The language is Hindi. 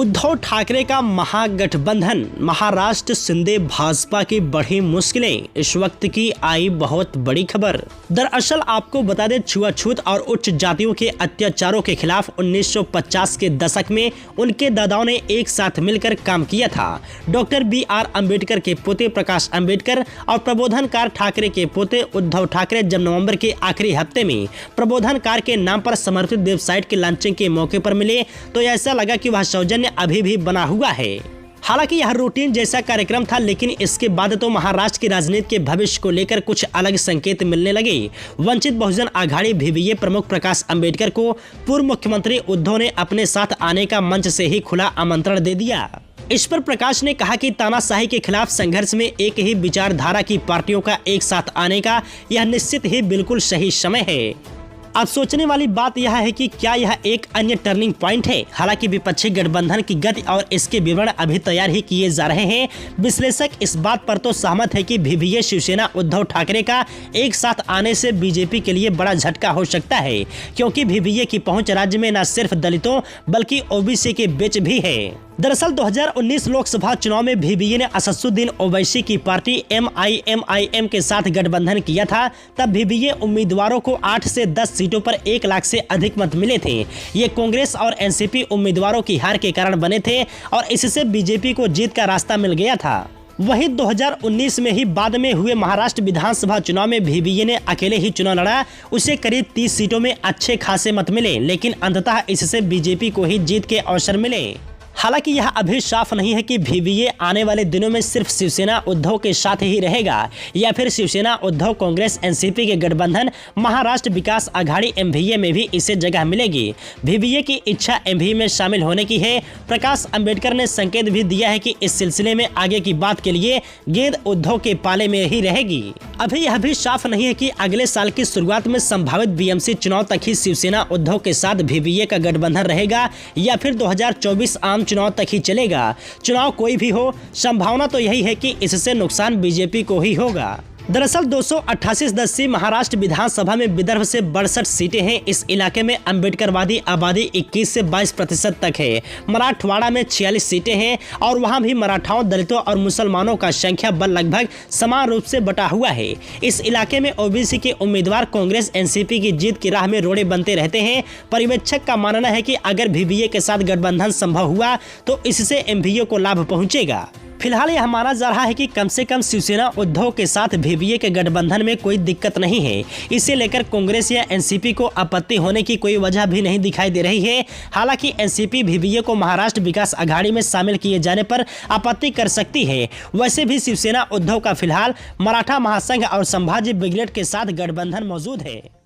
उद्धव ठाकरे का महागठबंधन, महाराष्ट्र शिंदे भाजपा की बढ़ी मुश्किलें, इस वक्त की आई बहुत बड़ी खबर। दरअसल आपको बता दें, छुआछूत और उच्च जातियों के अत्याचारों के खिलाफ 1950 के दशक में उनके दादाओं ने एक साथ मिलकर काम किया था। डॉक्टर BR अम्बेडकर के पोते प्रकाश अम्बेडकर और प्रबोधनकार ठाकरे के पोते उद्धव ठाकरे जब नवंबर के आखिरी हफ्ते में प्रबोधनकार के नाम पर समर्पित वेबसाइट के लॉन्चिंग के मौके पर मिले तो ऐसा लगा कि वह सौजन्य अभी भी बना हुआ है। हालांकि यह रूटीन जैसा कार्यक्रम था, लेकिन इसके बाद तो महाराष्ट्र की राजनीति के भविष्य को लेकर कुछ अलग संकेत मिलने लगे। वंचित बहुजन आघाड़ी VVA प्रमुख प्रकाश अम्बेडकर को पूर्व मुख्यमंत्री उद्धव ने अपने साथ आने का मंच से ही खुला आमंत्रण दे दिया। इस पर प्रकाश ने कहा कि तानाशाही के खिलाफ संघर्ष में एक ही विचारधारा की पार्टियों का एक साथ आने का यह निश्चित ही बिल्कुल सही समय है। अब सोचने वाली बात यह है कि क्या यह एक अन्य टर्निंग पॉइंट है। हालांकि विपक्षी गठबंधन की गति और इसके विवरण अभी तैयार ही किए जा रहे हैं। विश्लेषक इस बात पर तो सहमत है कि VVA शिवसेना उद्धव ठाकरे का एक साथ आने से बीजेपी के लिए बड़ा झटका हो सकता है, क्योंकि VVA की पहुंच राज्य में न सिर्फ दलितों बल्कि OBC के बीच भी है। दरअसल 2019 लोकसभा चुनाव में VVA ने असदुद्दीन ओवैसी की पार्टी MIMIM के साथ गठबंधन किया था। तब VVA उम्मीदवारों को 8 से 10 सीटों पर 1 लाख से अधिक मत मिले थे। ये कांग्रेस और NCP उम्मीदवारों की हार के कारण बने थे और इससे बीजेपी को जीत का रास्ता मिल गया था। वहीं 2019 में ही बाद में हुए महाराष्ट्र विधानसभा चुनाव में VVA ने अकेले ही चुनाव लड़ा। उसे करीब 30 सीटों में अच्छे खासे मत मिले, लेकिन अंततः इससे बीजेपी को ही जीत के अवसर मिले। हालांकि यह अभी साफ नहीं है कि VVA आने वाले दिनों में सिर्फ शिवसेना उद्धव के साथ ही रहेगा या फिर शिवसेना उद्धव कांग्रेस NCP के गठबंधन महाराष्ट्र विकास आघाड़ी MVA में भी इसे जगह मिलेगी। VVA की इच्छा MVA में शामिल होने की है। प्रकाश अम्बेडकर ने संकेत भी दिया है कि इस सिलसिले में आगे की बात के लिए गेंद उद्धव के पाले में ही रहेगी। अभी यह भी साफ नहीं है कि अगले साल की शुरुआत में संभावित BMC चुनाव तक ही शिवसेना उद्धव के साथ VVA का गठबंधन रहेगा या फिर 2024 आम चुनाव तक ही चलेगा। चुनाव कोई भी हो, संभावना तो यही है कि इससे नुकसान बीजेपी को ही होगा। दरअसल 288 सदस्यीय महाराष्ट्र विधानसभा में विदर्भ से 62 सीटें हैं। इस इलाके में अम्बेडकरवादी आबादी 21 से 22% तक है। मराठवाड़ा में 46 सीटें हैं और वहां भी मराठाओं, दलितों और मुसलमानों का संख्या बल लगभग समान रूप से बटा हुआ है। इस इलाके में OBC के उम्मीदवार कांग्रेस NCP की जीत की राह में रोड़े बनते रहते हैं। पर्यवेक्षक का मानना है कि अगर VVA के साथ गठबंधन संभव हुआ तो इससे MVA को लाभ पहुंचेगा। फिलहाल यह माना जा रहा है कि कम से कम शिवसेना उद्धव के साथ VVA के गठबंधन में कोई दिक्कत नहीं है। इसे लेकर कांग्रेस या NCP को आपत्ति होने की कोई वजह भी नहीं दिखाई दे रही है। हालांकि NCP VVA को महाराष्ट्र विकास आघाड़ी में शामिल किए जाने पर आपत्ति कर सकती है। वैसे भी शिवसेना उद्धव का फिलहाल मराठा महासंघ और संभाजी ब्रिगेड के साथ गठबंधन मौजूद है।